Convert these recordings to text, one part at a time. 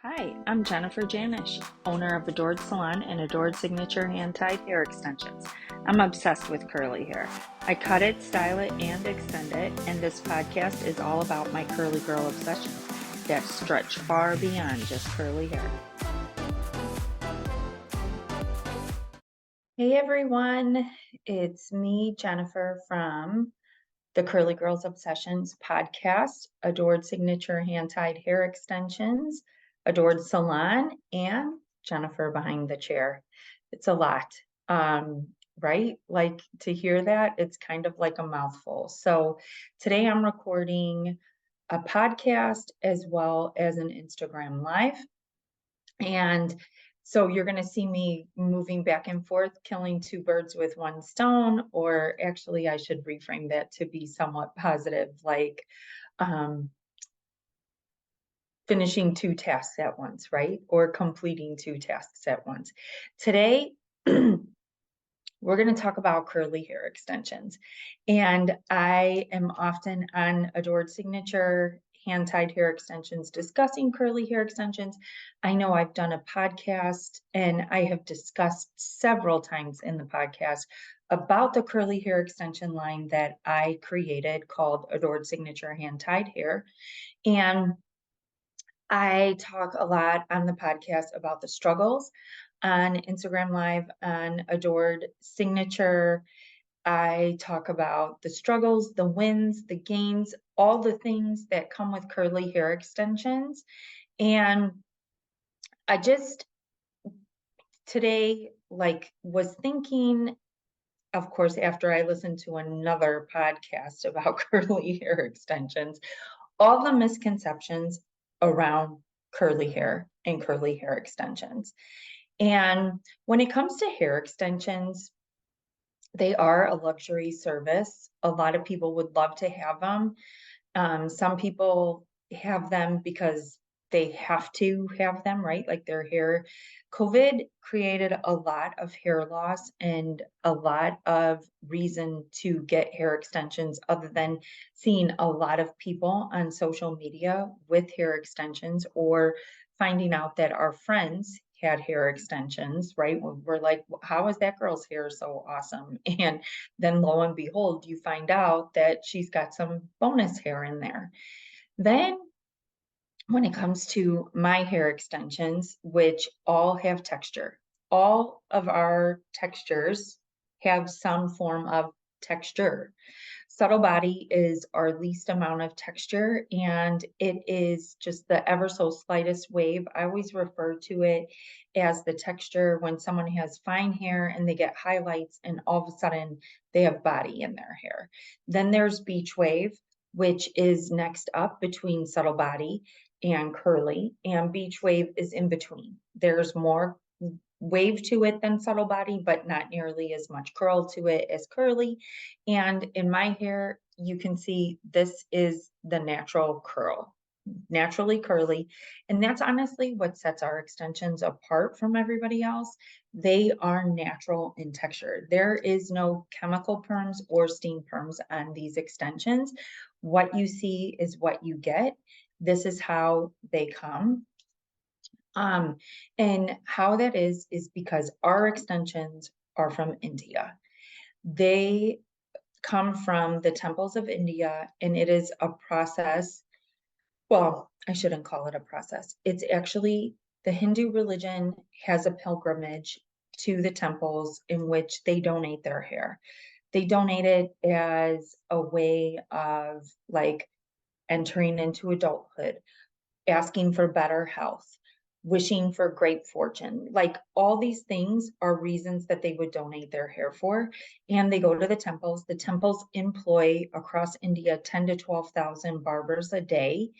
Hi, I'm Jennifer Janish, owner of Adored Salon and Adored Signature Hand-Tied Hair Extensions. I'm obsessed with curly hair. I cut it, style it, and extend it, and this podcast is all about my curly girl obsessions that stretch far beyond just curly hair. Hey everyone, it's me, Jennifer, from the Curly Girls Obsessions podcast, Adored Signature Hand-Tied Hair Extensions, Adored Salon, and Jennifer behind the chair. It's a lot, right? Like to hear that, it's kind of like a mouthful. So today I'm recording a podcast as well as an Instagram Live. And so you're going to see me moving back and forth, killing two birds with one stone, or actually, I should reframe that to be somewhat positive, like finishing two tasks at once, right? Or completing two tasks at once. Today, we're going to talk about curly hair extensions. And I am often on Adored Signature hand-tied hair extensions discussing curly hair extensions. I know I've done a podcast and I have discussed several times in the podcast about the curly hair extension line that I created called Adored Signature Hand-Tied Hair. And I talk a lot on the podcast about the struggles on Instagram Live on Adored Signature. I talk about the struggles, the wins, the gains, all the things that come with curly hair extensions. And I just today was thinking, of course, after I listened to another podcast about curly hair extensions, all the misconceptions around curly hair and curly hair extensions. And when it comes to hair extensions, they are a luxury service. A lot of people would love to have them. Some people have them because they have to have them, right? Like their hair. COVID created a lot of hair loss and a lot of reason to get hair extensions, other than seeing a lot of people on social media with hair extensions or finding out that our friends had hair extensions, right? We're like, how is that girl's hair so awesome? And then lo and behold, you find out that she's got some bonus hair in there. Then when it comes to my hair extensions, which all have texture, all of our textures have some form of texture. Subtle body is our least amount of texture, and it is just the ever so slightest wave. I always refer to it as the texture when someone has fine hair and they get highlights and all of a sudden they have body in their hair. Then there's beach wave, which is next up between subtle body and curly, and beach wave is in between. There's more wave to it than subtle body, but not nearly as much curl to it as curly. And in my hair, you can see this is the natural curl, naturally curly. And that's honestly what sets our extensions apart from everybody else. They are natural in texture. There is no chemical perms or steam perms on these extensions. What you see is what you get. This is how they come. And how that is because our extensions are from India. They come from the temples of India, and it is a process. Well, I shouldn't call it a process. It's actually the Hindu religion has a pilgrimage to the temples in which they donate their hair. They donate it as a way of like entering into adulthood, asking for better health, wishing for great fortune. Like all these things are reasons that they would donate their hair for. And they go to the temples. The temples employ across India 10 to 12,000 barbers a day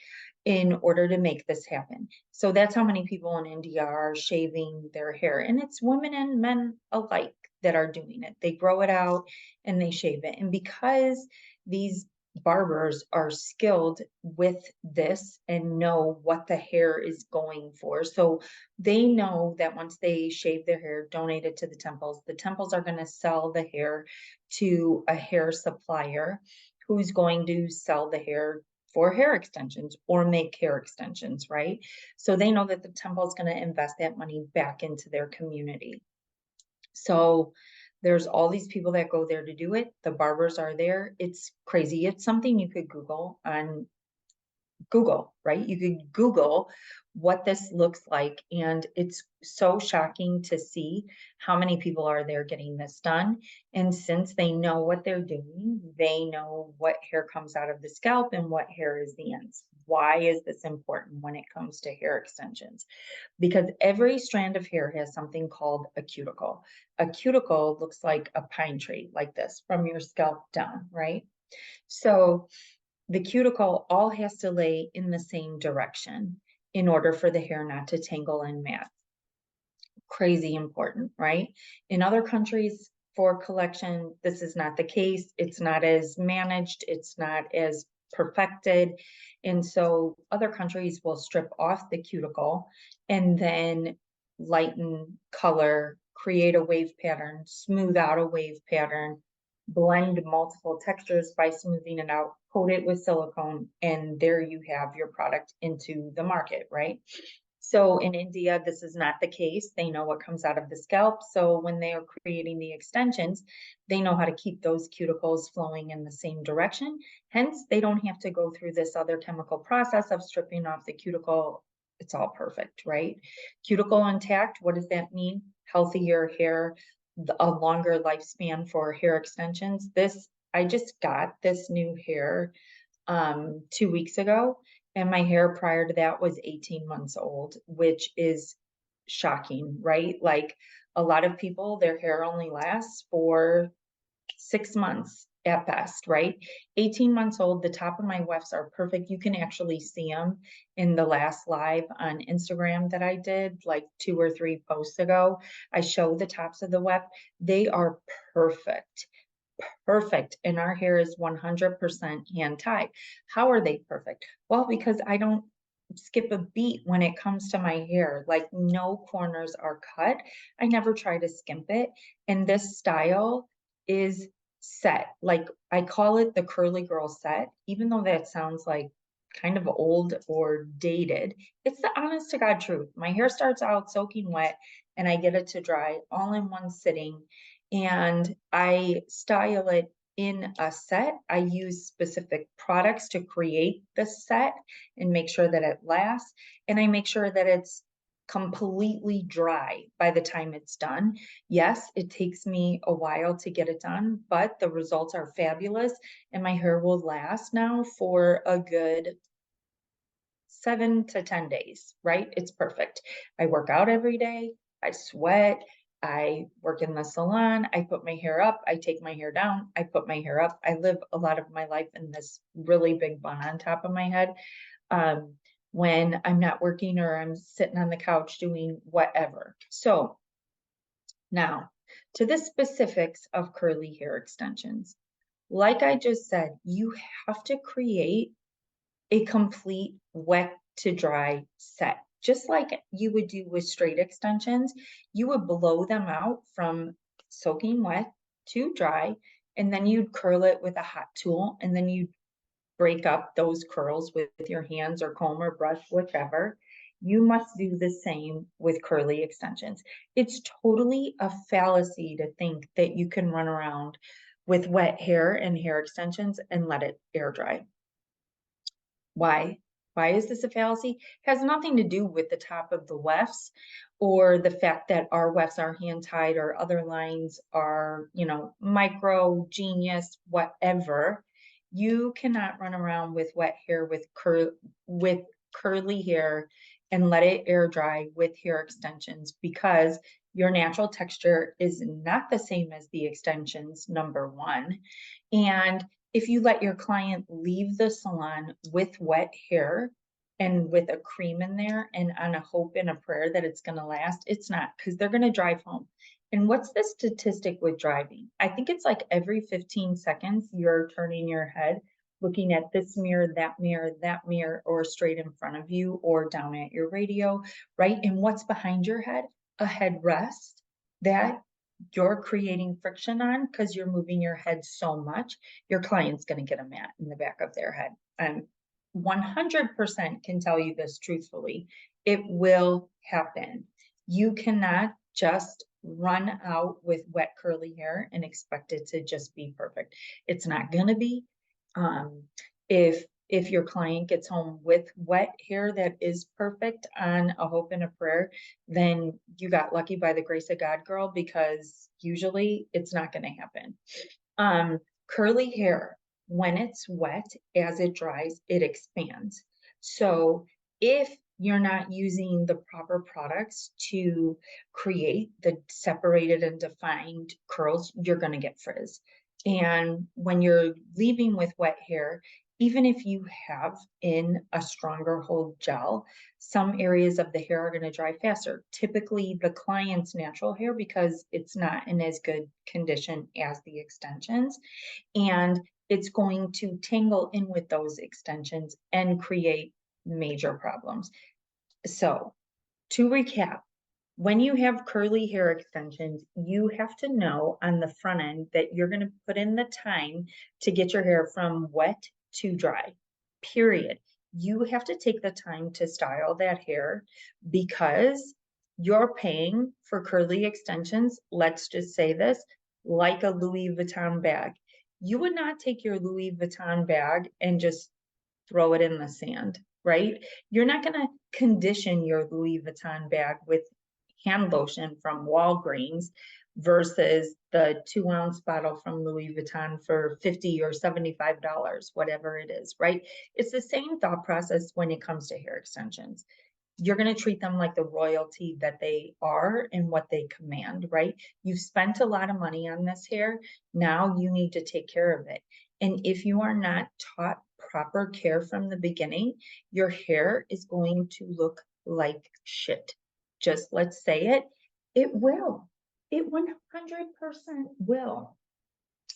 in order to make this happen. So that's how many people in India are shaving their hair. And it's women and men alike that are doing it. They grow it out and they shave it. And because these barbers are skilled with this and know what the hair is going for. So they know that once they shave their hair, donate it to the temples are going to sell the hair to a hair supplier who's going to sell the hair for hair extensions or make hair extensions, right? So they know that the temple is going to invest that money back into their community. So there's all these people that go there to do it. The barbers are there. It's crazy. It's something you could Google on Google, right? You could Google what this looks like, and it's so shocking to see how many people are there getting this done. And since they know what they're doing, they know what hair comes out of the scalp and what hair is the ends. Why is this important when it comes to hair extensions? Because every strand of hair has something called a cuticle. A cuticle looks like a pine tree, like this, from your scalp down, right? So the cuticle all has to lay in the same direction in order for the hair not to tangle and mat. Crazy important, right? In other countries for collection, this is not the case. It's not as managed. It's not as perfected. And so other countries will strip off the cuticle and then lighten color, create a wave pattern, smooth out a wave pattern, blend multiple textures by smoothing it out, coat it with silicone, and there you have your product into the market, right? So in India, this is not the case. They know what comes out of the scalp. So when they are creating the extensions, they know how to keep those cuticles flowing in the same direction. Hence, they don't have to go through this other chemical process of stripping off the cuticle. It's all perfect, right? Cuticle intact, what does that mean? Healthier hair, a longer lifespan for hair extensions. I just got this new hair 2 weeks ago, and my hair prior to that was 18 months old, which is shocking, right? Like a lot of people, their hair only lasts for 6 months at best, right? 18 months old, the top of my wefts are perfect. You can actually see them in the last live on Instagram that I did like 2 or 3 posts ago. I show the tops of the weft. They are perfect. Perfect. And our hair is 100% hand tied. How are they perfect? Well, because I don't skip a beat when it comes to my hair. Like no corners are cut. I never try to skimp it. And this style is set. Like I call it the curly girl set, even though that sounds like kind of old or dated. It's the honest to God truth. My hair starts out soaking wet and I get it to dry all in one sitting, and I style it in a set. I use specific products to create the set and make sure that it lasts. And I make sure that it's completely dry by the time it's done. Yes, it takes me a while to get it done, but the results are fabulous. And my hair will last now for a good 7 to 10 days, right? It's perfect. I work out every day. I sweat. I work in the salon. I put my hair up. I take my hair down. I put my hair up. I live a lot of my life in this really big bun on top of my head. Um, when I'm not working or I'm sitting on the couch doing whatever. So now to the specifics of curly hair extensions. Like I just said, you have to create a complete wet to dry set. Just like you would do with straight extensions, you would blow them out from soaking wet to dry, and then you'd curl it with a hot tool, and then you'd break up those curls with your hands or comb or brush, whichever. You must do the same with curly extensions. It's totally a fallacy to think that you can run around with wet hair and hair extensions and let it air dry. Why? Why is this a fallacy? It has nothing to do with the top of the wefts or the fact that our wefts are hand tied or other lines are, micro, genius, whatever. You cannot run around with wet hair with curly hair and let it air dry with hair extensions, because your natural texture is not the same as the extensions, number one. And if you let your client leave the salon with wet hair and with a cream in there and on a hope and a prayer that it's going to last, it's not, because they're going to drive home. And what's the statistic with driving? I think it's like every 15 seconds, you're turning your head, looking at this mirror, that mirror, or straight in front of you or down at your radio, right? And what's behind your head? A headrest that you're creating friction on because you're moving your head so much. Your client's going to get a mat in the back of their head. 100% can tell you this truthfully. It will happen. You cannot just run out with wet curly hair and expect it to just be perfect. It's not going to be. Um, if your client gets home with wet hair that is perfect on a hope and a prayer, then you got lucky by the grace of God, girl, because usually it's not going to happen. Curly hair, when it's wet, as it dries, it expands. So if you're not using the proper products to create the separated and defined curls, you're going to get frizz. And when you're leaving with wet hair, even if you have in a stronger hold gel, some areas of the hair are going to dry faster. Typically the client's natural hair, because it's not in as good condition as the extensions, and it's going to tangle in with those extensions and create major problems. So to recap, when you have curly hair extensions, you have to know on the front end that you're going to put in the time to get your hair from wet to dry, period. You have to take the time to style that hair because you're paying for curly extensions. Let's just say this, like a Louis Vuitton bag. You would not take your Louis Vuitton bag and just throw it in the sand, right? You're not going to condition your Louis Vuitton bag with hand lotion from Walgreens versus the 2-ounce bottle from Louis Vuitton for $50 or $75, whatever it is, right? It's the same thought process when it comes to hair extensions. You're going to treat them like the royalty that they are and what they command, right? You've spent a lot of money on this hair. Now you need to take care of it. And if you are not taught proper care from the beginning, your hair is going to look like shit. Just let's say it, it will. It 100% will.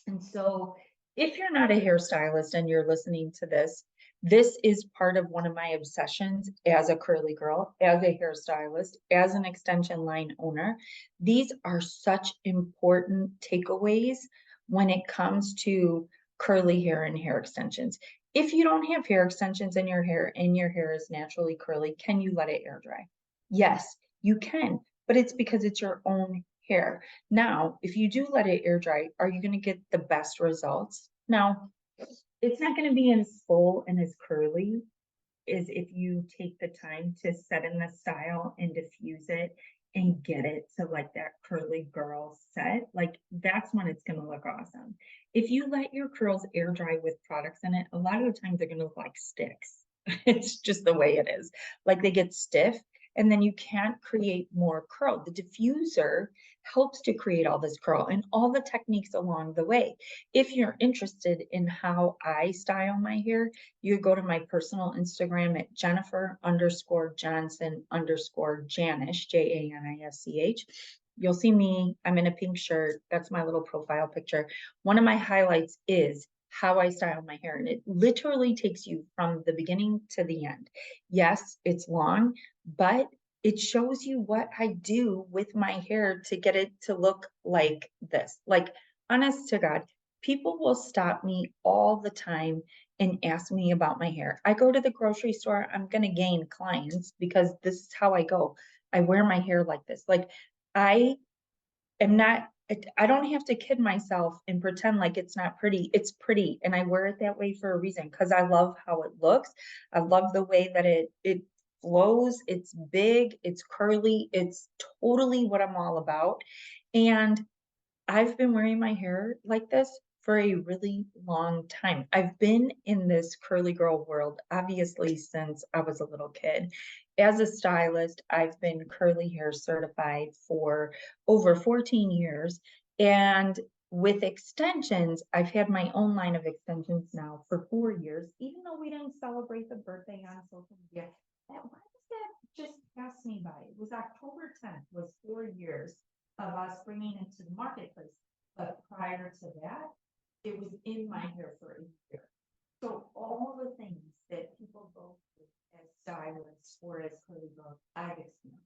And so if you're not a hairstylist and you're listening to this, this is part of one of my obsessions as a curly girl, as a hairstylist, as an extension line owner. These are such important takeaways when it comes to curly hair and hair extensions. If you don't have hair extensions in your hair and your hair is naturally curly, can you let it air dry? Yes, you can, but it's because it's your own hair. Now, if you do let it air dry, are you going to get the best results? No, it's not going to be as full and as curly as if you take the time to set in the style and diffuse it and get it to like that curly girl set. Like that's when it's going to look awesome. If you let your curls air dry with products in it, a lot of the times they're going to look like sticks. It's just the way it is. Like they get stiff and then you can't create more curl. The diffuser helps to create all this curl and all the techniques along the way. If you're interested in how I style my hair, you go to my personal Instagram at Jennifer_Johnson_Janisch, Janisch. You'll see me, I'm in a pink shirt. That's my little profile picture. One of my highlights is how I style my hair. And it literally takes you from the beginning to the end. Yes, it's long, but it shows you what I do with my hair to get it to look like this. Like, honest to God, people will stop me all the time and ask me about my hair. I go to the grocery store, I'm going to gain clients because this is how I go. I wear my hair like this. Like, I am not, I don't have to kid myself and pretend like it's not pretty. It's pretty. And I wear it that way for a reason because I love how it looks. I love the way that it flows. It's big, it's curly, it's totally what I'm all about. And I've been wearing my hair like this for a really long time. I've been in this curly girl world, obviously, since I was a little kid. As a stylist, I've been curly hair certified for over 14 years. And with extensions, I've had my own line of extensions now for 4 years, even though we didn't celebrate the birthday on social media. Why does that just pass me by? It was October 10th, was 4 years of us bringing it to the marketplace. But prior to that, it was in my hair for a year. So all the things that people go through as stylists or as curly girls, I've experienced.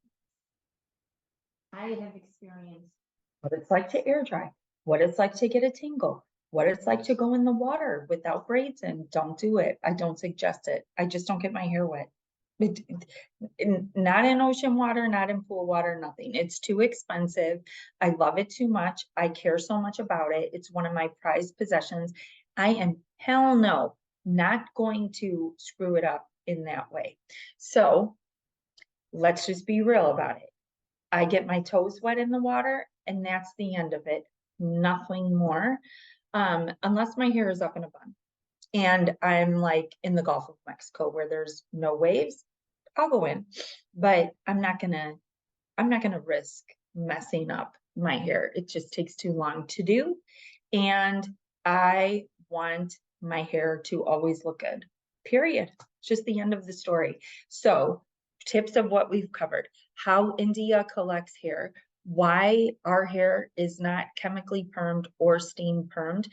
I have experienced what it's like to air dry, what it's like to get a tingle, what it's like to go in the water without braids in. Don't do it. I don't suggest it. I just don't get my hair wet. Not in ocean water, not in pool water, nothing. It's too expensive. I love it too much. I care so much about it. It's one of my prized possessions. I am hell no, not going to screw it up in that way. So let's just be real about it. I get my toes wet in the water, and that's the end of it. Nothing more. Unless my hair is up in a bun and I'm like in the Gulf of Mexico where there's no waves, I'll go in, but I'm not gonna risk messing up my hair. It just takes too long to do. And I want my hair to always look good, period. It's just the end of the story. So tips of what we've covered, how India collects hair, why our hair is not chemically permed or steam permed.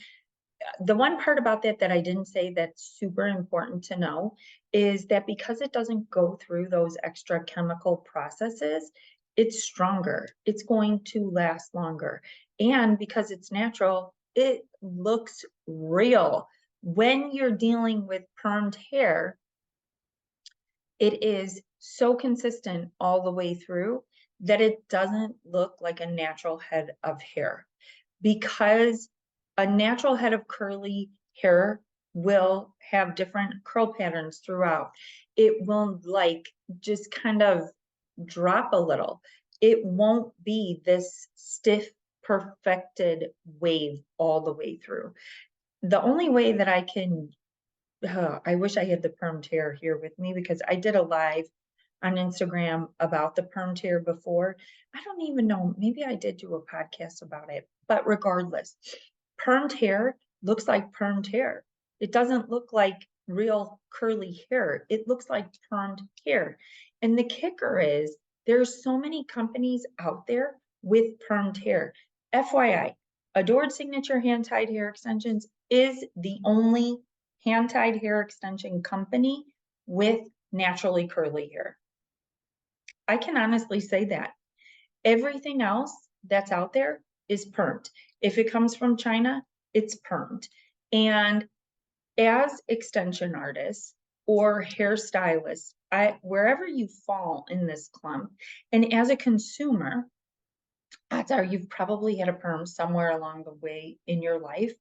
The one part about that I didn't say that's super important to know is that because it doesn't go through those extra chemical processes, it's stronger. It's going to last longer. And because it's natural, it looks real. When you're dealing with permed hair, it is so consistent all the way through that it doesn't look like a natural head of hair, because a natural head of curly hair will have different curl patterns throughout. It will like just kind of drop a little. It won't be this stiff, perfected wave all the way through. The only way that I can, I wish I had the permed hair here with me, because I did a live on Instagram about the permed hair before. I don't even know, maybe I did do a podcast about it, but regardless, permed hair looks like permed hair. It doesn't look like real curly hair. It looks like permed hair. And the kicker is there's so many companies out there with permed hair. FYI, Adored Signature Hand-Tied Hair Extensions is the only hand-tied hair extension company with naturally curly hair. I can honestly say that. Everything else that's out there is permed. If it comes from China, it's permed. And as extension artists or hairstylists, wherever you fall in this clump, and as a consumer, odds are you've probably had a perm somewhere along the way in your life.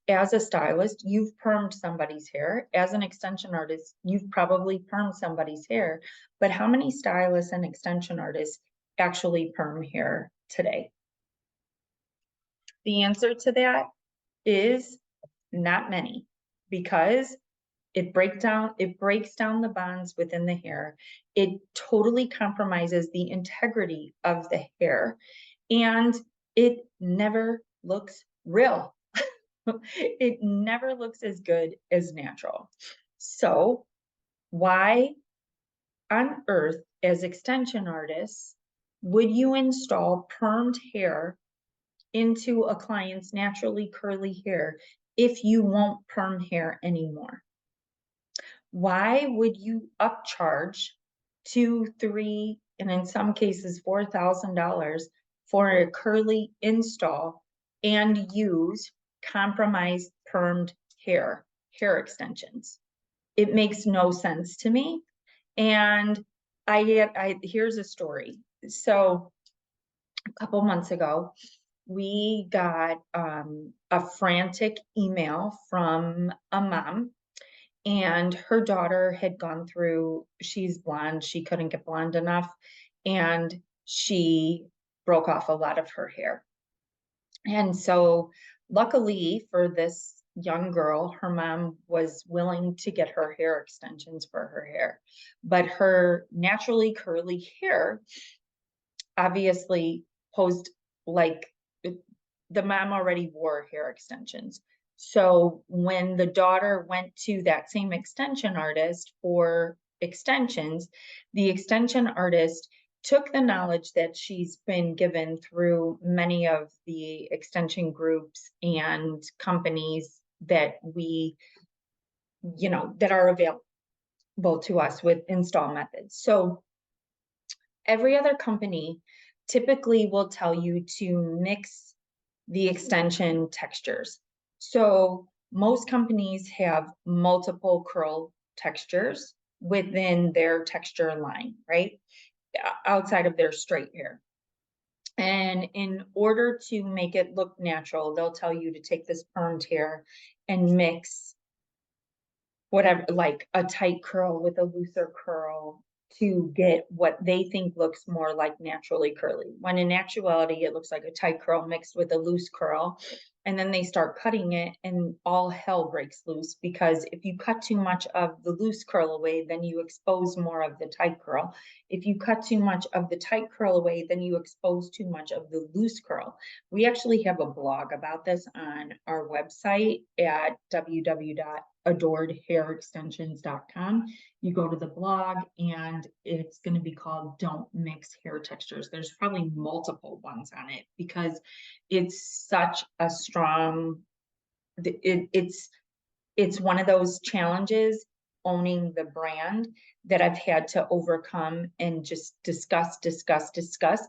As a stylist, you've permed somebody's hair. As an extension artist, you've probably permed somebody's hair. But how many stylists and extension artists actually perm hair today? The answer to that is not many, because it breaks down the bonds within the hair. It totally compromises the integrity of the hair, and it never looks real. It never looks as good as natural. So why on earth, as extension artists, would you install permed hair into a client's naturally curly hair if you won't perm hair anymore? Why would you upcharge $2, $3, and in some cases $4,000 for a curly install and use compromised permed hair extensions? It makes no sense to me. And here's a story. So a couple months ago, we got a frantic email from a mom, and her daughter had gone through, she's blonde, she couldn't get blonde enough, and she broke off a lot of her hair. And so luckily for this young girl, her mom was willing to get her hair extensions for her hair, but her naturally curly hair obviously posed like, the mom already wore hair extensions. So when the daughter went to that same extension artist for extensions, the extension artist took the knowledge that she's been given through many of the extension groups and companies that we, that are available to us with install methods. So every other company typically will tell you to mix the extension textures. So most companies have multiple curl textures within their texture line, right? Outside of their straight hair. And in order to make it look natural, they'll tell you to take this permed hair and mix whatever, like a tight curl with a looser curl to get what they think looks more like naturally curly. When in actuality, it looks like a tight curl mixed with a loose curl. And then they start cutting it and all hell breaks loose, because if you cut too much of the loose curl away, then you expose more of the tight curl. If you cut too much of the tight curl away, then you expose too much of the loose curl. We actually have a blog about this on our website at www.adoredhairextensions.com. You go to the blog and it's going to be called Don't Mix Hair Textures. There's probably multiple ones on it because it's such a strong, it's one of those challenges owning the brand that I've had to overcome and just discuss,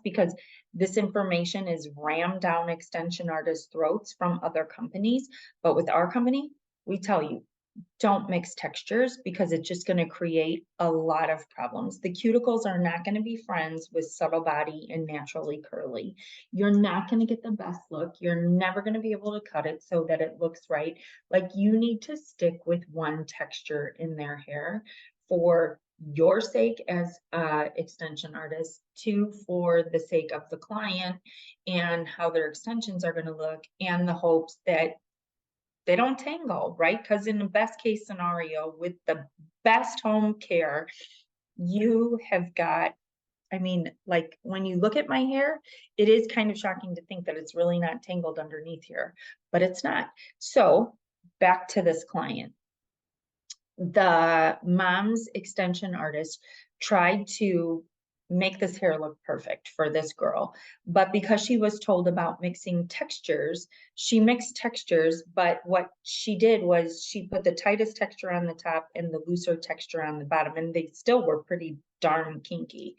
because this information is rammed down extension artists' throats from other companies. But with our company, we tell you, don't mix textures because it's just going to create a lot of problems. The cuticles are not going to be friends with subtle body and naturally curly. You're not going to get the best look. You're never going to be able to cut it so that it looks right. Like, you need to stick with one texture in their hair for your sake as extension artist, two, for the sake of the client and how their extensions are going to look, and the hopes that they don't tangle, right? Because in the best case scenario, with the best home care, you have got, I mean, like, when you look at my hair, it is kind of shocking to think that it's really not tangled underneath here, but it's not. So back to this client. The mom's extension artist tried to make this hair look perfect for this girl, but because she was told about mixing textures, she mixed textures. But what she did was she put the tightest texture on the top and the looser texture on the bottom, and they still were pretty darn kinky.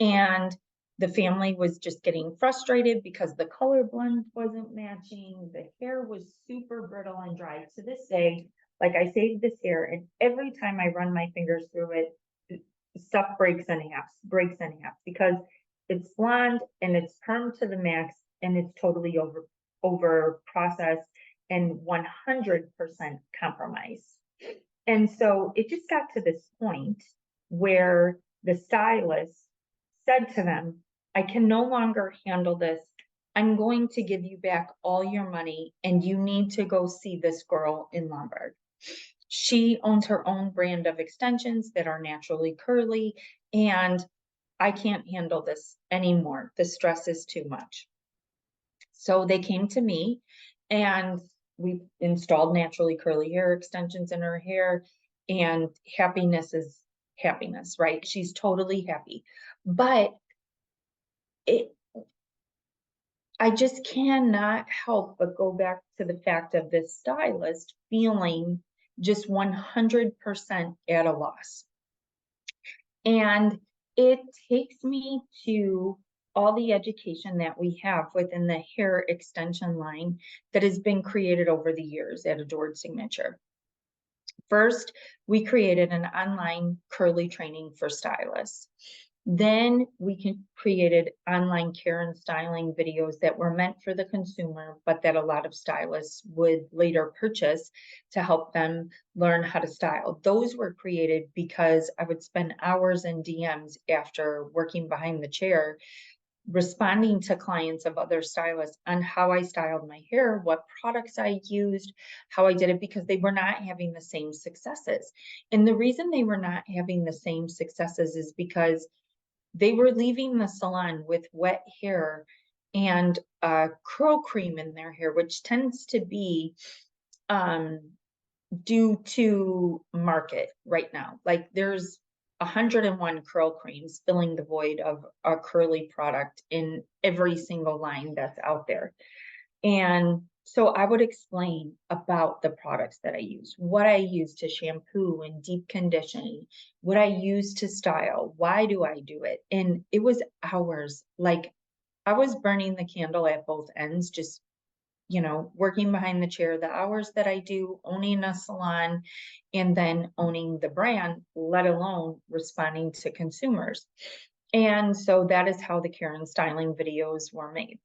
And the family was just getting frustrated because the color blend wasn't matching. The hair was super brittle and dry. To this day, like, I saved this hair, and every time I run my fingers through it, stuff breaks in half, because it's blonde and it's permed to the max, and it's totally over processed and 100% compromised. And so it just got to this point where the stylist said to them, I can no longer handle this. I'm going to give you back all your money, and you need to go see this girl in Lombard. She owns her own brand of extensions that are naturally curly, and I can't handle this anymore. The stress is too much. So they came to me, and we installed naturally curly hair extensions in her hair, and happiness is happiness, right? She's totally happy. But I just cannot help but go back to the fact of this stylist feeling just 100% at a loss. And it takes me to all the education that we have within the hair extension line that has been created over the years at Adored Signature. First, we created an online curly training for stylists. Then we created online care and styling videos that were meant for the consumer, but that a lot of stylists would later purchase to help them learn how to style. Those were created because I would spend hours in DMs after working behind the chair, responding to clients of other stylists on how I styled my hair, what products I used, how I did it, because they were not having the same successes. And the reason they were not having the same successes is because they were leaving the salon with wet hair and curl cream in their hair, which tends to be due to market right now. Like, there's 101 curl creams filling the void of a curly product in every single line that's out there. And so I would explain about the products that I use, what I use to shampoo and deep condition, what I use to style, why do I do it? And it was hours. Like, I was burning the candle at both ends, just you know, working behind the chair, the hours that I do, owning a salon, and then owning the brand, let alone responding to consumers. And so that is how the Karen styling videos were made.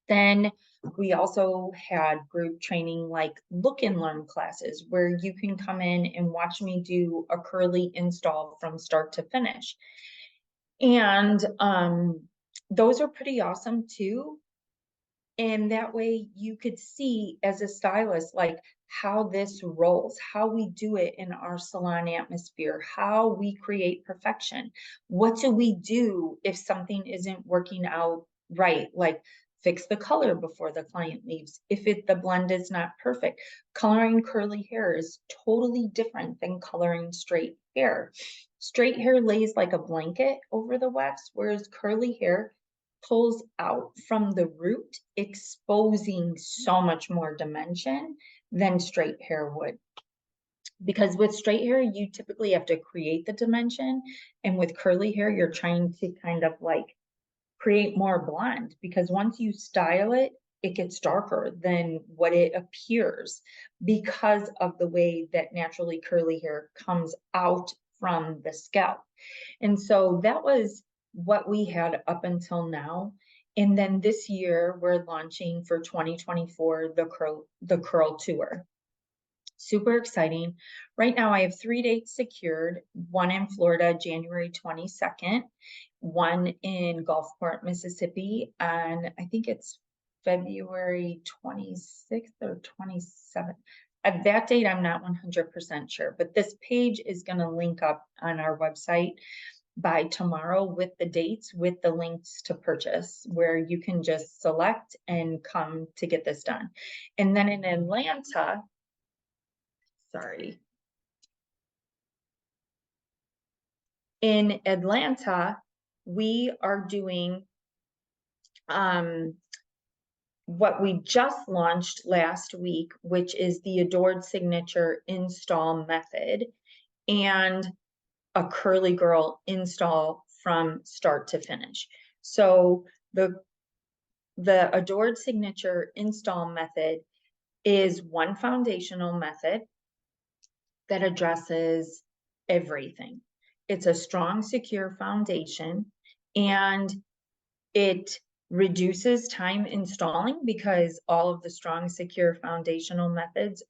Then we also had group training like look and learn classes where you can come in and watch me do a curly install from start to finish. And those are pretty awesome too. And that way you could see as a stylist, like how this rolls, how we do it in our salon atmosphere, how we create perfection. What do we do if something isn't working out right? Like fix the color before the client leaves. If the blend is not perfect, coloring curly hair is totally different than coloring straight hair. Straight hair lays like a blanket over the wax, whereas curly hair pulls out from the root, exposing so much more dimension than straight hair would. Because with straight hair, you typically have to create the dimension. And with curly hair, you're trying to kind of like create more blend, because once you style it, it gets darker than what it appears because of the way that naturally curly hair comes out from the scalp. And so that was what we had up until now. And then this year we're launching for 2024 the curl tour. Super exciting. Right now I have 3 dates secured, one in Florida, January 22nd, one in Gulfport, Mississippi, and I think it's February 26th or 27th. At that date, I'm not 100% sure, but this page is going to link up on our website by tomorrow with the dates, with the links to purchase, where you can just select and come to get this done. And then in Atlanta, sorry. In Atlanta, we are doing what we just launched last week, which is the Adored Signature install method and a curly girl install from start to finish. So the Adored Signature install method is one foundational method that addresses everything. It's a strong, secure foundation, and it reduces time installing because all of the strong, secure foundational methods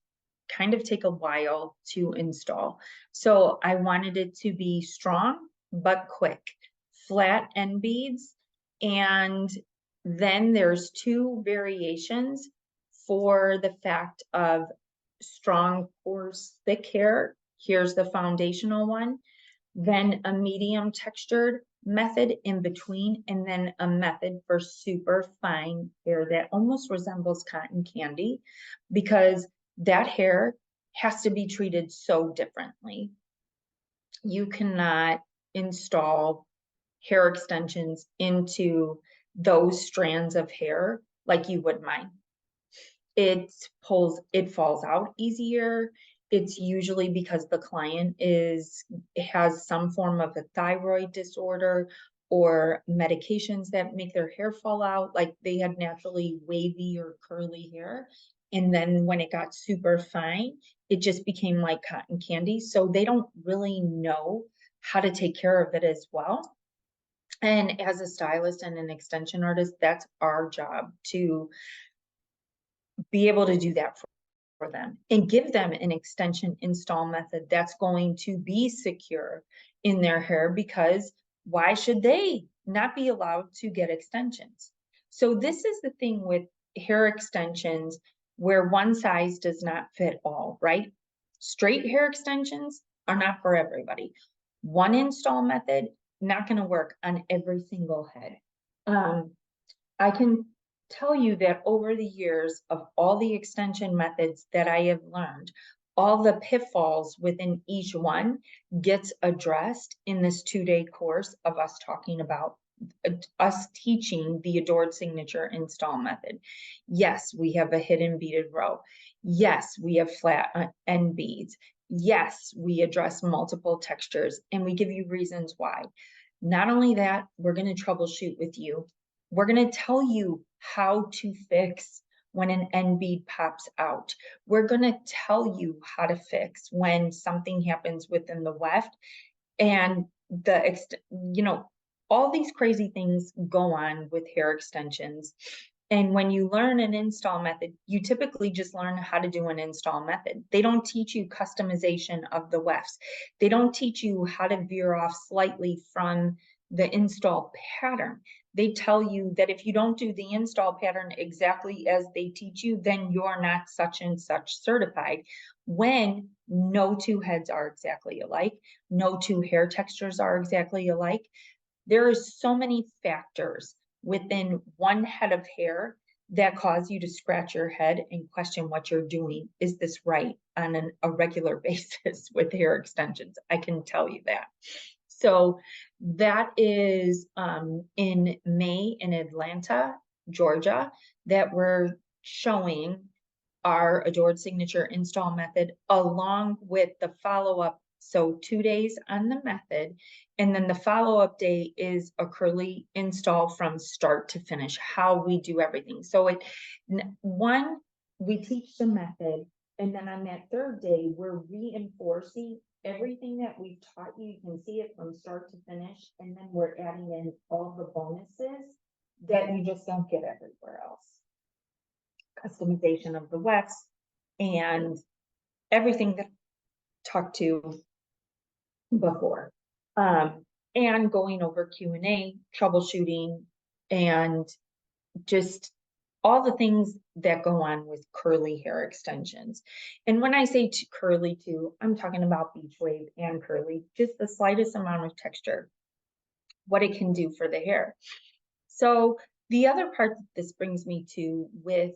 kind of take a while to install. So I wanted it to be strong but quick, flat end beads. And then there's 2 variations for the fact of strong, coarse, thick hair. Here's the foundational one, then a medium textured method in between, and then a method for super fine hair that almost resembles cotton candy, because that hair has to be treated so differently. You cannot install hair extensions into those strands of hair like you would mine. It falls out easier. It's usually because the client has some form of a thyroid disorder or medications that make their hair fall out, like they had naturally wavy or curly hair. And then when it got super fine, it just became like cotton candy. So they don't really know how to take care of it as well. And as a stylist and an extension artist, that's our job to be able to do that for them and give them an extension install method that's going to be secure in their hair, because why should they not be allowed to get extensions? So this is the thing with hair extensions where one size does not fit all, right? Straight hair extensions are not for everybody. One install method, not going to work on every single head. I can tell you that over the years of all the extension methods that I have learned, all the pitfalls within each one gets addressed in this 2-day course of us talking about us teaching the Adored Signature install method. Yes, we have a hidden beaded row. Yes, we have flat end beads. Yes, we address multiple textures, and we give you reasons why. Not only that, we're going to troubleshoot with you. We're going to tell you how to fix when an end bead pops out. We're going to tell you how to fix when something happens within the weft, and all these crazy things go on with hair extensions. And when you learn an install method, you typically just learn how to do an install method. They don't teach you customization of the wefts. They don't teach you how to veer off slightly from the install pattern. They tell you that if you don't do the install pattern exactly as they teach you, then you're not such and such certified, when no two heads are exactly alike, no two hair textures are exactly alike. There are so many factors within one head of hair that cause you to scratch your head and question what you're doing. Is this right on a regular basis with hair extensions? I can tell you that. So that is in May in Atlanta, Georgia, that we're showing our Adored Signature install method along with the follow-up. So 2 days on the method, and then the follow-up day is a curly install from start to finish, how we do everything. So we teach the method, and then on that 3rd day, we're reinforcing everything that we've taught you. You can see it from start to finish, and then we're adding in all the bonuses that you just don't get everywhere else. Customization of the wefts and everything that I talked to before, and going over Q&A, troubleshooting, and just all the things that go on with curly hair extensions. And when I say curly too, I'm talking about beach wave and curly, just the slightest amount of texture, what it can do for the hair. So the other part that this brings me to with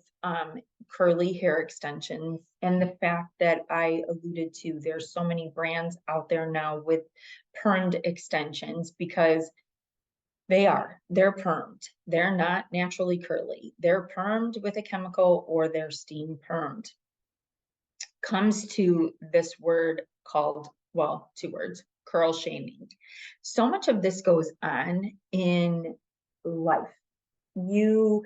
curly hair extensions, and the fact that I alluded to, there's so many brands out there now with permed extensions, because they're permed. They're not naturally curly. They're permed with a chemical, or they're steam permed. Comes to this word called, well, 2 words, curl shaming. So much of this goes on in life. You,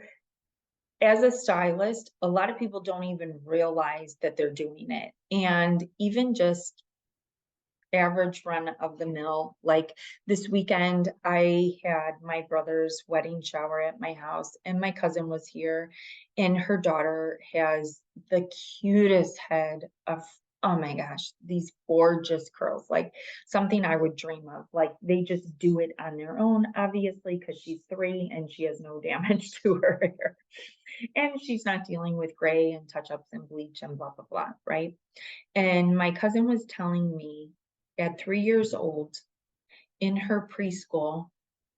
as a stylist, a lot of people don't even realize that they're doing it. And even just average run of the mill, like this weekend, I had my brother's wedding shower at my house, and my cousin was here, and her daughter has the cutest head of, oh my gosh, these gorgeous curls, like something I would dream of. Like, they just do it on their own, obviously, because she's 3 and she has no damage to her hair. And she's not dealing with gray and touch-ups and bleach and blah, blah, blah, right? And my cousin was telling me at 3 years old in her preschool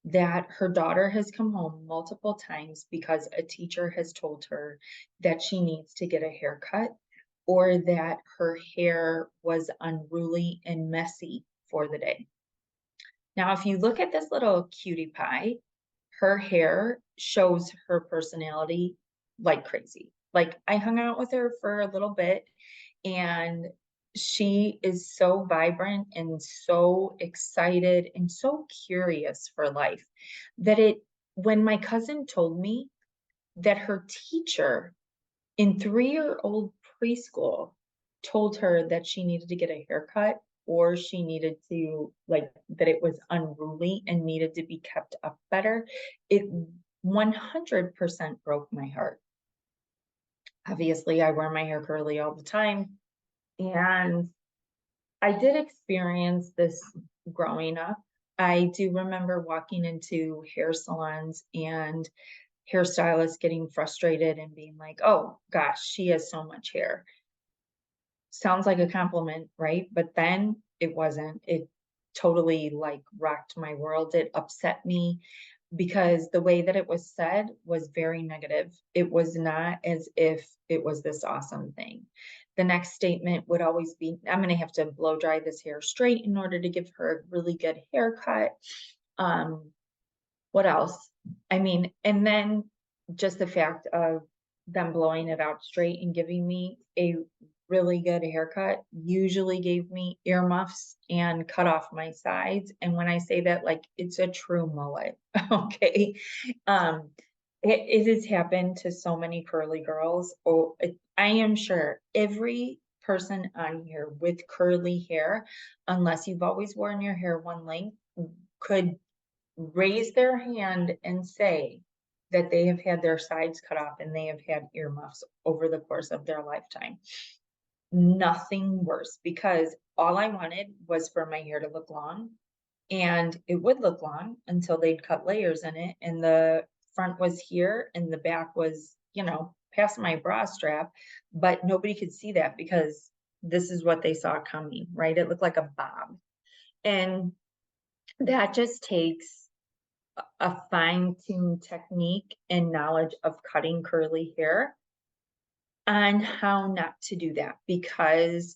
that her daughter has come home multiple times because a teacher has told her that she needs to get a haircut, or that her hair was unruly and messy for the day. Now, if you look at this little cutie pie, her hair shows her personality like crazy. Like, I hung out with her for a little bit, and she is so vibrant and so excited and so curious for life that when my cousin told me that her teacher in 3-year-old preschool told her that she needed to get a haircut, or she needed to, like, that it was unruly and needed to be kept up better, it 100% broke my heart. Obviously, I wear my hair curly all the time, and I did experience this growing up. I do remember walking into hair salons and hairstylists getting frustrated and being like, oh gosh, she has so much hair. Sounds like a compliment, right? But then it wasn't. It totally like rocked my world. It upset me because the way that it was said was very negative. It was not as if it was this awesome thing. The next statement would always be, I'm going to have to blow dry this hair straight in order to give her a really good haircut. What else? I mean, and then just the fact of them blowing it out straight and giving me a really good haircut usually gave me earmuffs and cut off my sides. And when I say that, like, it's a true mullet, okay? It has happened to so many curly girls. Oh, I am sure every person on here with curly hair, unless you've always worn your hair one length, could raise their hand and say that they have had their sides cut off and they have had earmuffs over the course of their lifetime. Nothing worse, because all I wanted was for my hair to look long, and it would look long until they'd cut layers in it, and the front was here and the back was, past my bra strap, but nobody could see that because this is what they saw coming, right? It looked like a bob. And that just takes a fine-tuned technique and knowledge of cutting curly hair on how not to do that, because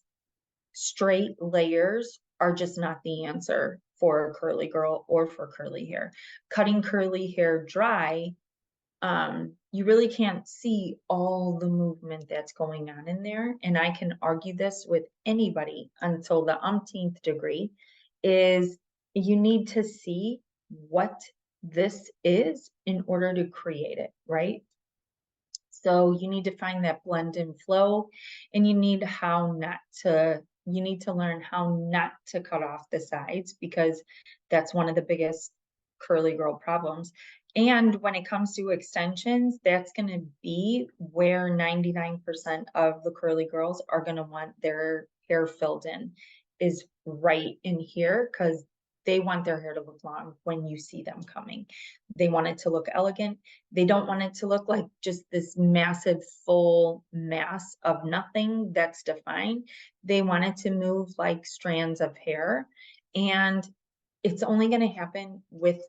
straight layers are just not the answer for a curly girl or for curly hair. Cutting curly hair dry, you really can't see all the movement that's going on in there. And I can argue this with anybody until the umpteenth degree, is you need to see what this is in order to create it, right? So you need to find that blend and flow, and you need to learn how not to cut off the sides, because that's one of the biggest curly girl problems. And when it comes to extensions, that's going to be where 99% of the curly girls are going to want their hair filled in, is right in here, because they want their hair to look long when you see them coming. They want it to look elegant. They don't want it to look like just this massive full mass of nothing that's defined. They want it to move like strands of hair. And it's only going to happen with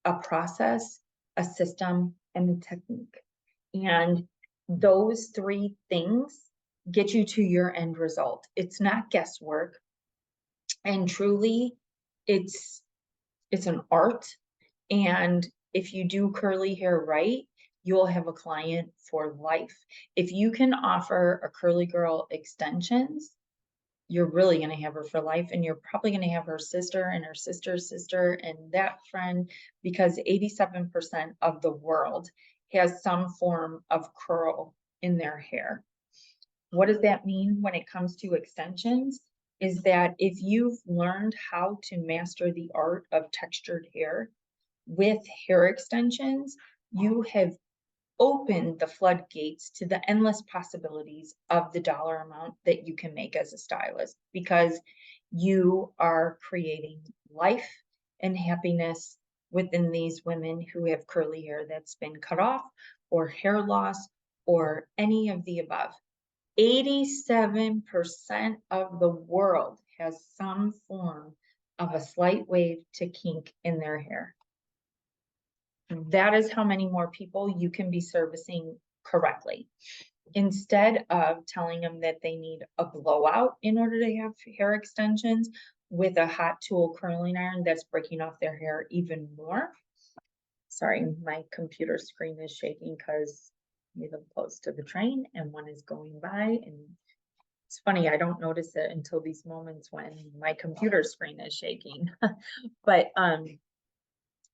a process, a system, and a technique. And those three things get you to your end result. It's not guesswork. And truly, it's an art. And if you do curly hair right, you'll have a client for life. If you can offer a curly girl extensions, you're really going to have her for life, and you're probably going to have her sister and her sister's sister and that friend, because 87% of the world has some form of curl in their hair. What does that mean when it comes to extensions? Is that if you've learned how to master the art of textured hair with hair extensions, you have opened the floodgates to the endless possibilities of the dollar amount that you can make as a stylist, because you are creating life and happiness within these women who have curly hair that's been cut off, or hair loss, or any of the above. 87% of the world has some form of a slight wave to kink in their hair. That is how many more people you can be servicing correctly. Instead of telling them that they need a blowout in order to have hair extensions with a hot tool curling iron that's breaking off their hair even more. Sorry, my computer screen is shaking because we live close to the train and one is going by, and it's funny, I don't notice it until these moments when my computer screen is shaking. But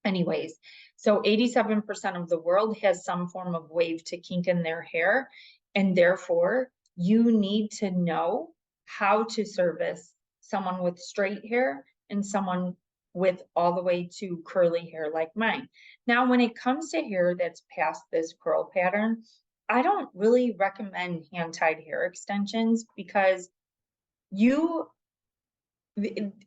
anyways, so 87% of the world has some form of wave to kink in their hair, and therefore you need to know how to service someone with straight hair and someone with all the way to curly hair like mine. Now, when it comes to hair that's past this curl pattern, I don't really recommend hand-tied hair extensions, because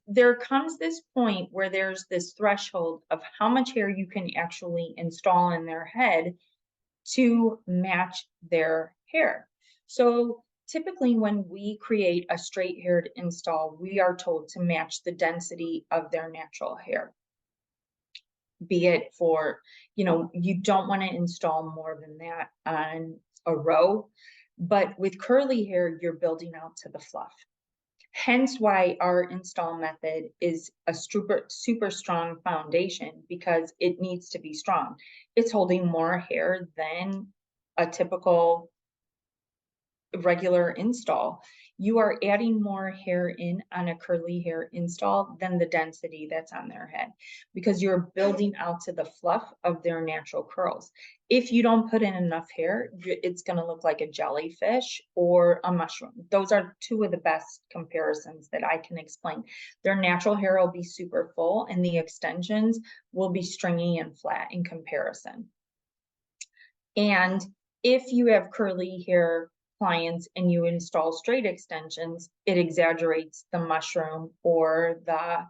there comes this point where there's this threshold of how much hair you can actually install in their head to match their hair. So typically when we create a straight haired install, we are told to match the density of their natural hair. Be it for, you don't want to install more than that on a row, but with curly hair, you're building out to the fluff. Hence why our install method is a super strong foundation, because it needs to be strong. It's holding more hair than a typical regular install. you are adding more hair in on a curly hair install than the density that's on their head, because you're building out to the fluff of their natural curls. If you don't put in enough hair, it's going to look like a jellyfish or a mushroom. Those are two of the best comparisons that I can explain. Their natural hair will be super full and the extensions will be stringy and flat in comparison. And if you have curly hair clients and you install straight extensions, it exaggerates the mushroom or the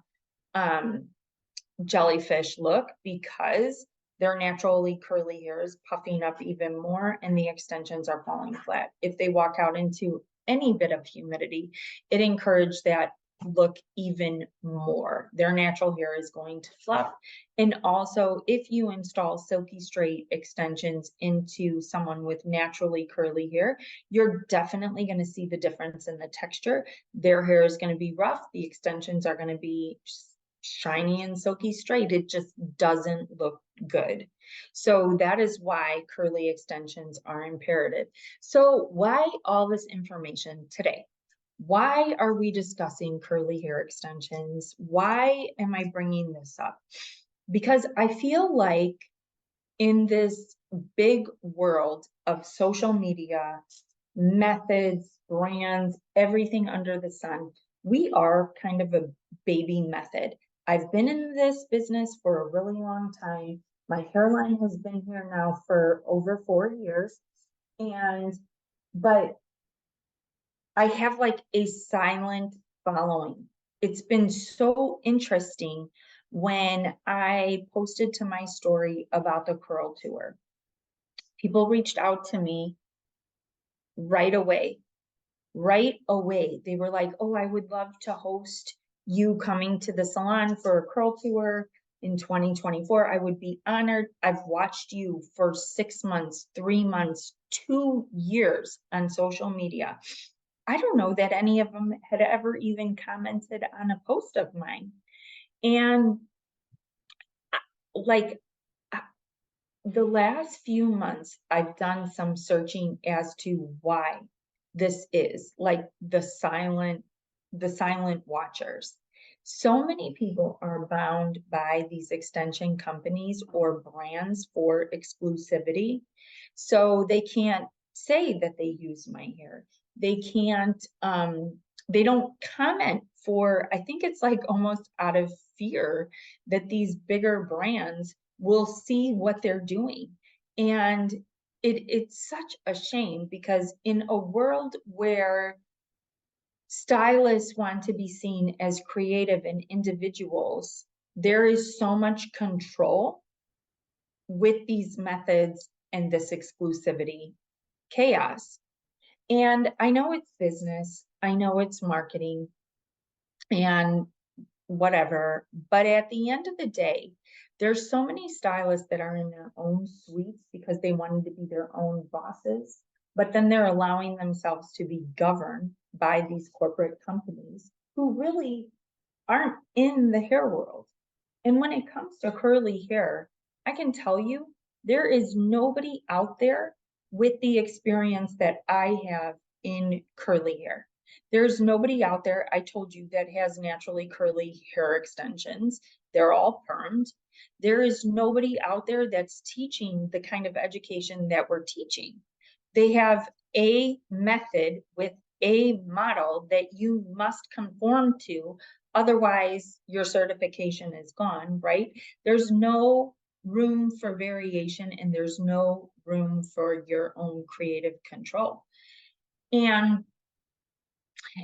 jellyfish look, because their naturally curly hair is puffing up even more and the extensions are falling flat. If they walk out into any bit of humidity, it encourages that look even more. Their natural hair is going to fluff. And also, if you install silky straight extensions into someone with naturally curly hair, you're definitely going to see the difference in the texture. Their hair is going to be rough. The extensions are going to be shiny and silky straight. It just doesn't look good. So that is why curly extensions are imperative. So why all this information today? Why are we discussing curly hair extensions? Why am I bringing this up? Because I feel like in this big world of social media, methods, brands, everything under the sun, we are kind of a baby method. I've been in this business for a really long time. My hairline has been here now for over 4 years. But I have like a silent following. It's been so interesting when I posted to my story about the curl tour. People reached out to me right away. Right away. They were like, oh, I would love to host you coming to the salon for a curl tour in 2024. I would be honored. I've watched you for 6 months, 3 months, 2 years on social media. I don't know that any of them had ever even commented on a post of mine. And like the last few months, I've done some searching as to why this is, like the silent watchers. So many people are bound by these extension companies or brands for exclusivity. So they can't say that they use my hair. They can't, they don't comment for, I think it's like almost out of fear that these bigger brands will see what they're doing. And it's such a shame, because in a world where stylists want to be seen as creative and individuals, there is so much control with these methods and this exclusivity chaos. And I know it's business, I know it's marketing and whatever, but at the end of the day, there's so many stylists that are in their own suites because they wanted to be their own bosses, but then they're allowing themselves to be governed by these corporate companies who really aren't in the hair world. And when it comes to curly hair, I can tell you, there is nobody out there with the experience that I have in curly hair. There's nobody out there, I told you, that has naturally curly hair extensions. They're all permed. There is nobody out there that's teaching the kind of education that we're teaching. They have a method with a model that you must conform to. Otherwise, your certification is gone, right? There's no room for variation and there's no room for your own creative control. And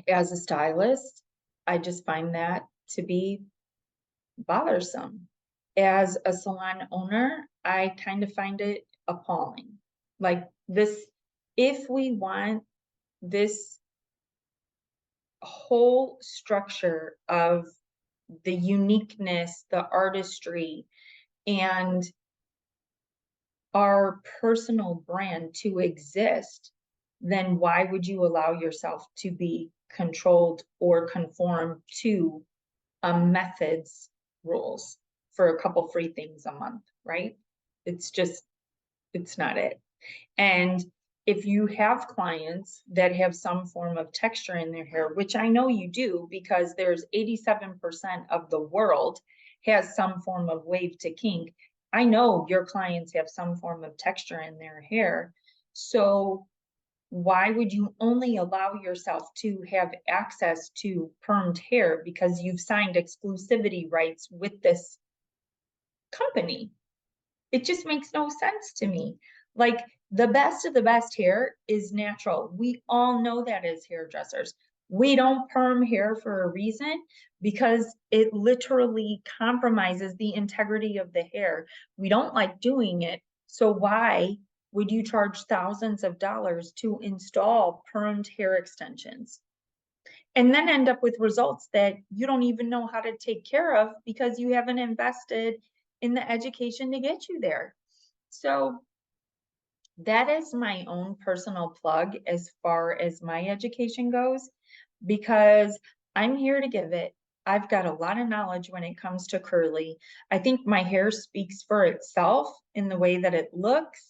as a stylist, I just find that to be bothersome. As a salon owner, I kind of find it appalling. Like this, if we want this whole structure of the uniqueness, the artistry, and our personal brand to exist, then why would you allow yourself to be controlled or conform to a method's rules for a couple free things a month, right? It's just, it's not it. And if you have clients that have some form of texture in their hair, which I know you do because there's 87% of the world has some form of wave to kink. I know your clients have some form of texture in their hair. So why would you only allow yourself to have access to permed hair because you've signed exclusivity rights with this company? It just makes no sense to me. Like, the best of the best hair is natural. We all know that as hairdressers. We don't perm hair for a reason because it literally compromises the integrity of the hair. We don't like doing it. So why would you charge thousands of dollars to install permed hair extensions and then end up with results that you don't even know how to take care of because you haven't invested in the education to get you there? So that is my own personal plug as far as my education goes, because I'm here to give it. I've got a lot of knowledge when it comes to curly. I think my hair speaks for itself in the way that it looks,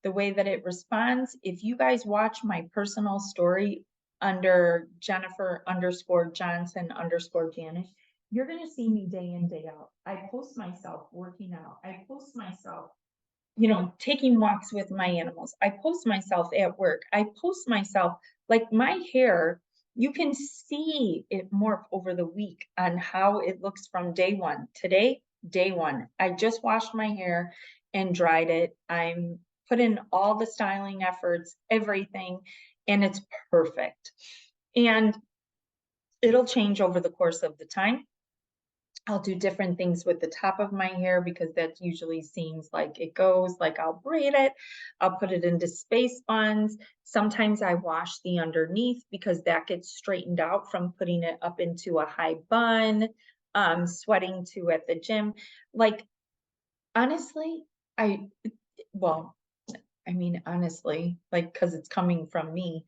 the way that it responds. If you guys watch my personal story under Jennifer_Johnson_Janet, you're going to see me day in, day out. I post myself working out. I post myself taking walks with my animals. I post myself at work. I post myself, like, my hair, you can see it morph over the week on how it looks from day one. Today, day one, I just washed my hair and dried it. I'm put in all the styling efforts, everything, and it's perfect. And it'll change over the course of the time. I'll do different things with the top of my hair because that usually seems like it goes. Like, I'll braid it, I'll put it into space buns. Sometimes I wash the underneath because that gets straightened out from putting it up into a high bun, sweating to at the gym. Like, honestly, honestly, like, because it's coming from me,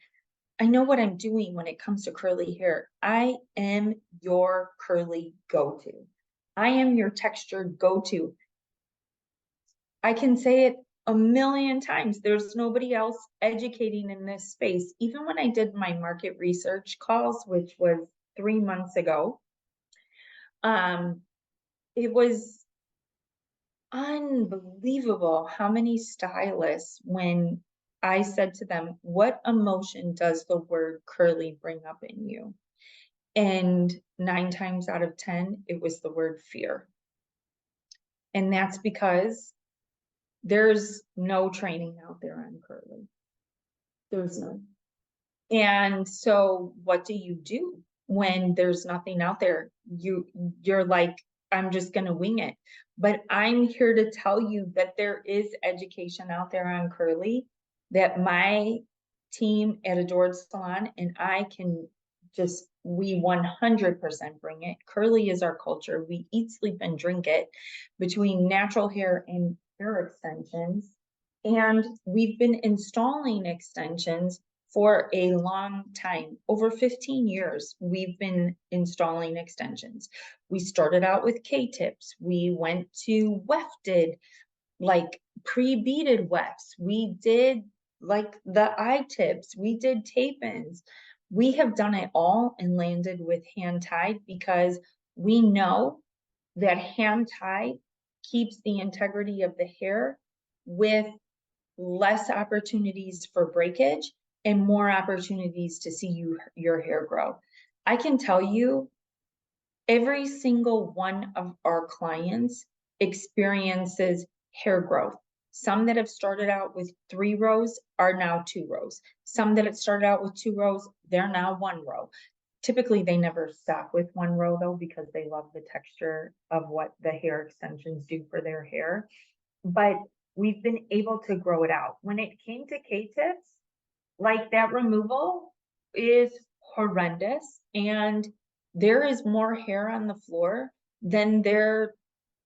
I know what I'm doing when it comes to curly hair. I am your curly go-to. I am your textured go-to. I can say it a million times. There's nobody else educating in this space. Even when I did my market research calls, which was 3 months ago, it was unbelievable how many stylists, when I said to them, what emotion does the word curly bring up in you? And 9 times out of 10, it was the word fear. And that's because there's no training out there on curly. There's none. And so what do you do when there's nothing out there? You're like, I'm just going to wing it. But I'm here to tell you that there is education out there on curly, that my team at Adored Salon and I can we 100% bring it. Curly is our culture. We eat, sleep, and drink it between natural hair and hair extensions. And we've been installing extensions for a long time. Over 15 years, we've been installing extensions. We started out with K-tips. We went to wefted, like pre-beaded wefts. We did like the eye tips. We did tape-ins. We have done it all and landed with hand tied because we know that hand tied keeps the integrity of the hair with less opportunities for breakage and more opportunities to see your hair grow. I can tell you, every single one of our clients experiences hair growth. Some that have started out with 3 rows are now 2 rows. Some that have started out with 2 rows, they're now 1 row. Typically, they never stop with 1 row though, because they love the texture of what the hair extensions do for their hair. But we've been able to grow it out. When it came to K-tips, like, that removal is horrendous, and there is more hair on the floor than there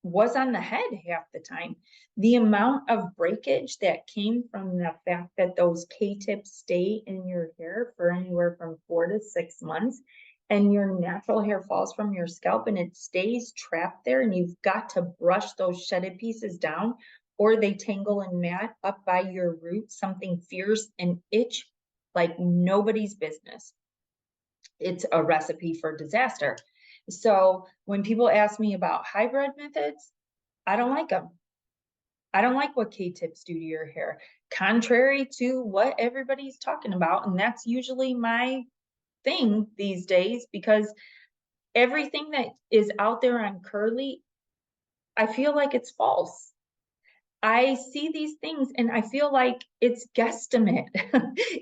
was on the head half the time. The amount of breakage that came from the fact that those K-tips stay in your hair for anywhere from 4 to 6 months, and your natural hair falls from your scalp and it stays trapped there, and you've got to brush those shedded pieces down or they tangle and mat up by your roots, something fierce and itch like nobody's business. It's a recipe for disaster. So when people ask me about hybrid methods, I don't like them. I don't like what K-tips do to your hair, contrary to what everybody's talking about. And that's usually my thing these days, because everything that is out there on curly, I feel like it's false. I see these things and I feel like it's guesstimate.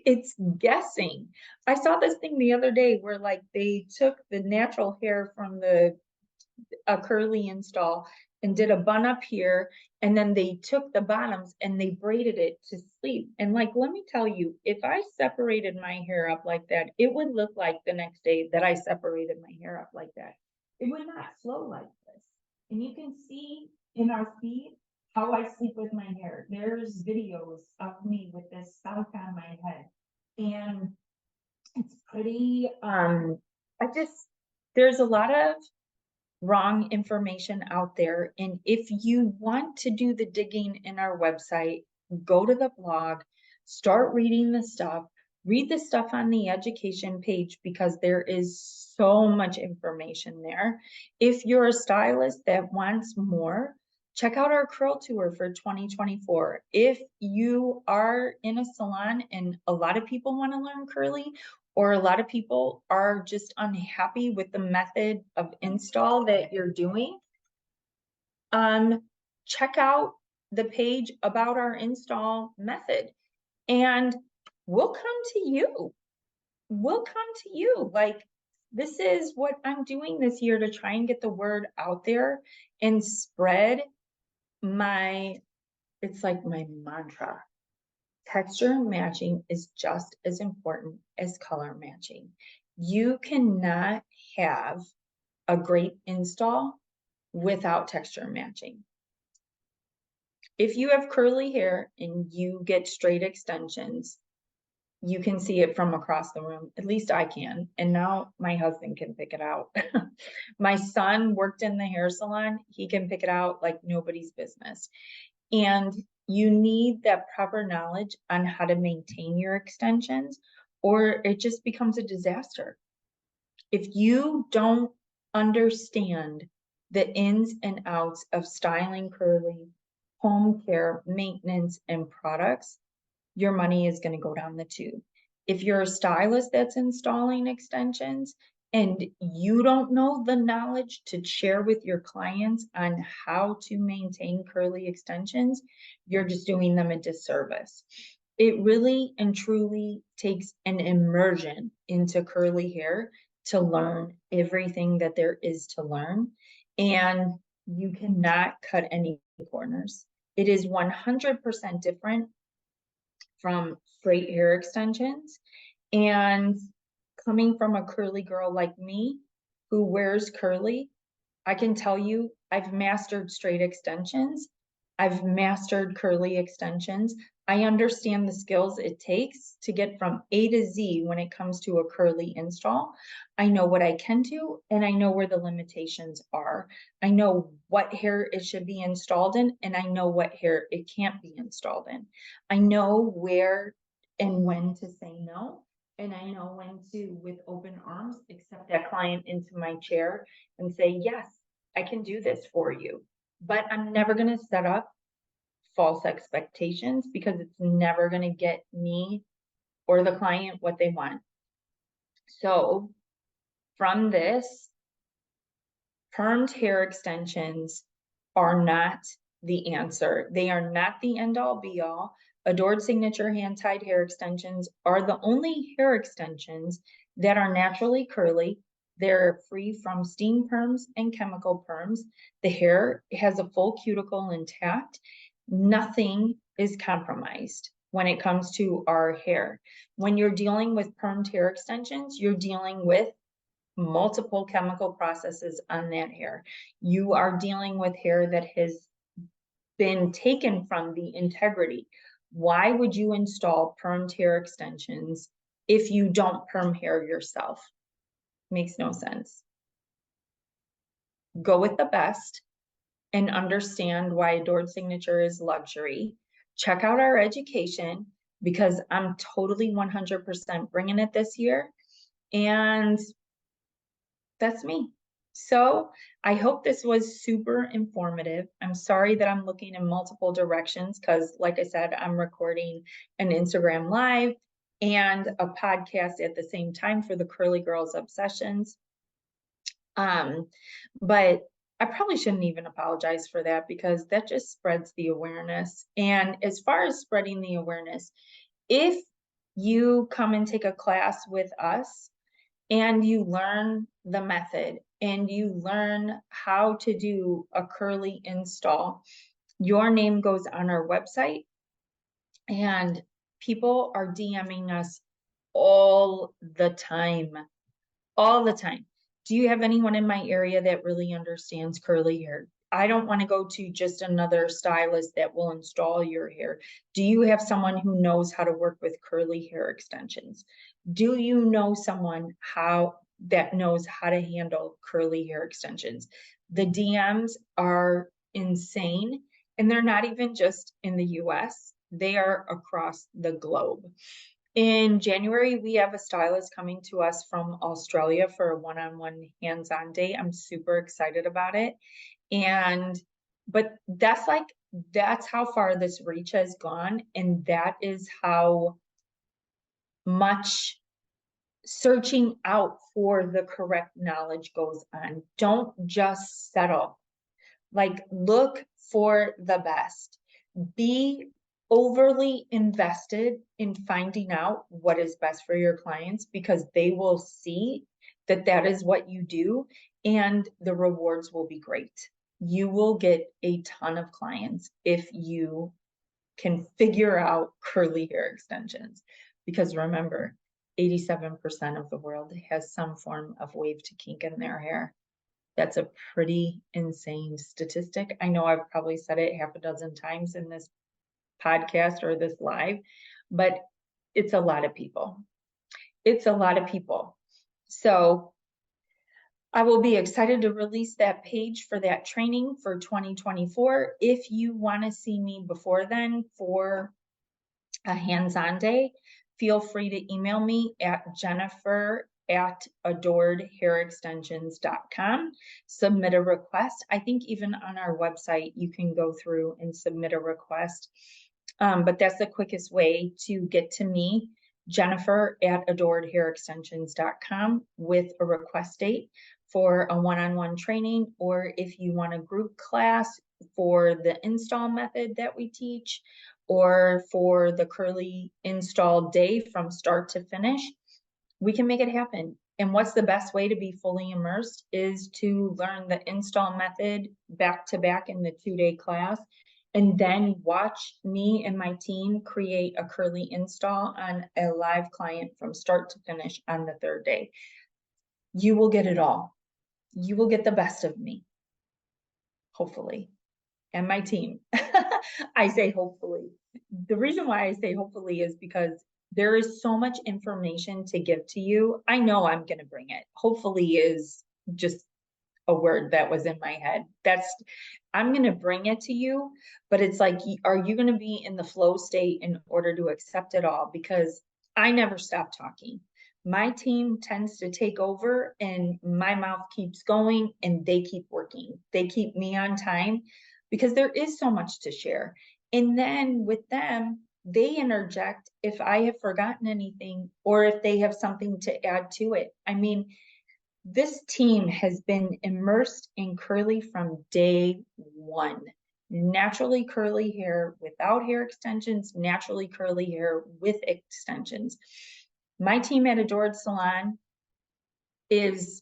It's guessing. I saw this thing the other day where like they took the natural hair from a curly install and did a bun up here, and then they took the bottoms and they braided it to sleep. And like, let me tell you, if I separated my hair up like that, it would look like the next day that I separated my hair up like that. It would not flow like this. And you can see in our feed how I sleep with my hair. There's videos of me with this stuff on my head. And it's pretty, there's a lot of wrong information out there. And if you want to do the digging in our website, go to the blog, start reading the stuff, read the stuff on the education page, because there is so much information there. If you're a stylist that wants more, check out our curl tour for 2024. If you are in a salon and a lot of people want to learn curly, or a lot of people are just unhappy with the method of install that you're doing, check out the page about our install method and we'll come to you. We'll come to you. Like, this is what I'm doing this year to try and get the word out there and spread it's like my mantra. Texture matching is just as important as color matching. You cannot have a great install without texture matching. If you have curly hair and you get straight extensions, you can see it from across the room. At least I can. And now my husband can pick it out. My son worked in the hair salon. He can pick it out like nobody's business. And you need that proper knowledge on how to maintain your extensions, or it just becomes a disaster. If you don't understand the ins and outs of styling curly, home care, maintenance, and products, your money is going to go down the tube. If you're a stylist that's installing extensions and you don't know the knowledge to share with your clients on how to maintain curly extensions, you're just doing them a disservice. It really and truly takes an immersion into curly hair to learn everything that there is to learn. And you cannot cut any corners. It is 100% different from straight hair extensions. And coming from a curly girl like me who wears curly, I can tell you I've mastered straight extensions. I've mastered curly extensions. I understand the skills it takes to get from A to Z when it comes to a curly install. I know what I can do and I know where the limitations are. I know what hair it should be installed in and I know what hair it can't be installed in. I know where and when to say no. And I know when to, with open arms, accept that client into my chair and say, yes, I can do this for you. But I'm never going to set up false expectations because it's never going to get me or the client what they want. So from this, permed hair extensions are not the answer. They are not the end all be all. Adored Signature hand-tied hair extensions are the only hair extensions that are naturally curly. They're free from steam perms and chemical perms. The hair has a full cuticle intact. Nothing is compromised when it comes to our hair. When you're dealing with permed hair extensions, you're dealing with multiple chemical processes on that hair. You are dealing with hair that has been taken from the integrity. Why would you install permed hair extensions if you don't perm hair yourself? Makes no sense. Go with the best and understand why Adored Signature is luxury, check out our education, because I'm totally 100% bringing it this year. And that's me. So I hope this was super informative. I'm sorry that I'm looking in multiple directions because, like I said, I'm recording an Instagram Live and a podcast at the same time for the Curly Girls Obsessions. But I probably shouldn't even apologize for that, because that just spreads the awareness. And as far as spreading the awareness, if you come and take a class with us and you learn the method and you learn how to do a curly install, your name goes on our website, and people are DMing us all the time. All the time. Do you have anyone in my area that really understands curly hair? I don't want to go to just another stylist that will install your hair. Do you have someone who knows how to work with curly hair extensions? Do you know someone that knows how to handle curly hair extensions? The DMs are insane, and they're not even just in the US, they are across the globe. In January, we have a stylist coming to us from Australia for a one-on-one hands-on day. I'm super excited about it. But that's how far this reach has gone. And that is how much searching out for the correct knowledge goes on. Don't just settle. Like, look for the best. Be overly invested in finding out what is best for your clients, because they will see that that is what you do, and the rewards will be great. You will get a ton of clients if you can figure out curly hair extensions, because remember, 87% of the world has some form of wave to kink in their hair. That's a pretty insane statistic. I know I've probably said it half a dozen times in this podcast or this live, but it's a lot of people. It's a lot of people. So I will be excited to release that page for that training for 2024. If you want to see me before then for a hands-on day, feel free to email me at jennifer@adoredhairextensions.com. Submit a request. I think even on our website, you can go through and submit a request. But that's the quickest way to get to me, Jennifer@adoredhairextensions.com, with a request date for a one-on-one training, or if you want a group class for the install method that we teach, or for the curly install day from start to finish, we can make it happen. And what's the best way to be fully immersed is to learn the install method back to back in the 2-day class, and then watch me and my team create a curly install on a live client from start to finish on the 3rd day. You will get it all. You will get the best of me, hopefully, and my team. I say hopefully. The reason why I say hopefully is because there is so much information to give to you. I know I'm going to bring it. Hopefully is just a word that was in my head. I'm going to bring it to you, but it's like, are you going to be in the flow state in order to accept it all? Because I never stop talking. My team tends to take over, and my mouth keeps going, and they keep working. They keep me on time, because there is so much to share. And then with them, they interject if I have forgotten anything, or if they have something to add to it. I mean, this team has been immersed in curly from day one. Naturally curly hair without hair extensions, naturally curly hair with extensions. My team at Adored Salon is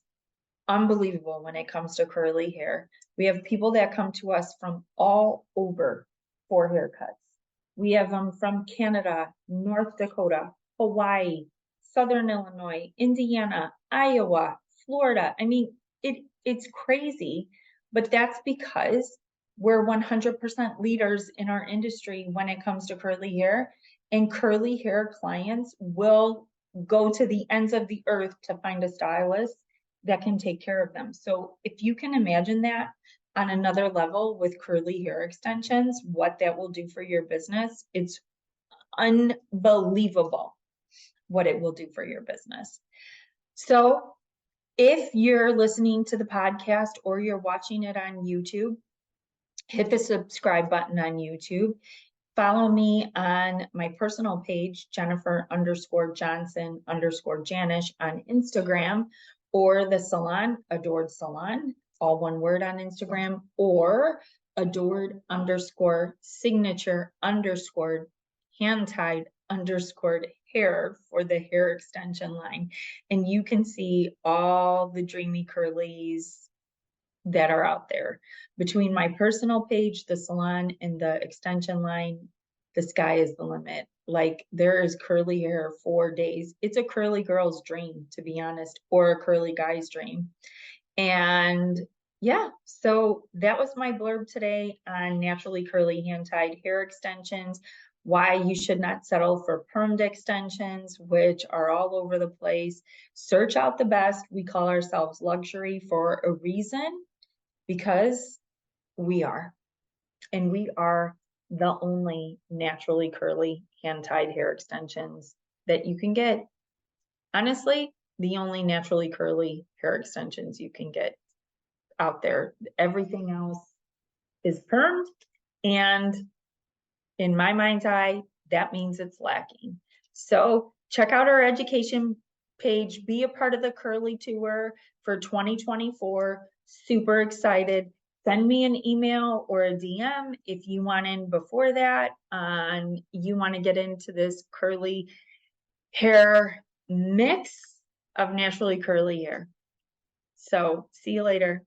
unbelievable when it comes to curly hair. We have people that come to us from all over for haircuts. We have them from Canada, North Dakota, Hawaii, Southern Illinois, Indiana, Iowa, Florida. I mean, it's crazy, but that's because we're 100% leaders in our industry when it comes to curly hair, and curly hair clients will go to the ends of the earth to find a stylist that can take care of them. So if you can imagine that, on another level with curly hair extensions, what that will do for your business. It's unbelievable what it will do for your business. So if you're listening to the podcast or you're watching it on YouTube, hit the subscribe button on YouTube. Follow me on my personal page, Jennifer_Johnson_Janish on Instagram, or the salon, Adored Salon, all one word on Instagram, or adored_signature_hand-tied_hair for the hair extension line. And you can see all the dreamy curlies that are out there. Between my personal page, the salon, and the extension line, the sky is the limit. Like, there is curly hair for days. It's a curly girl's dream, to be honest, or a curly guy's dream. And yeah, so that was my blurb today on naturally curly hand-tied hair extensions, why you should not settle for permed extensions, which are all over the place. Search out the best. We call ourselves luxury for a reason, because we are. And we are the only naturally curly hand-tied hair extensions that you can get. Honestly, the only naturally curly hair extensions you can get out there. Everything else is permed, and in my mind's eye, that means it's lacking. So check out our education page. Be a part of the Curly Tour for 2024. Super excited. Send me an email or a DM if you want in before that. You want to get into this curly hair mix of naturally curly hair. So see you later.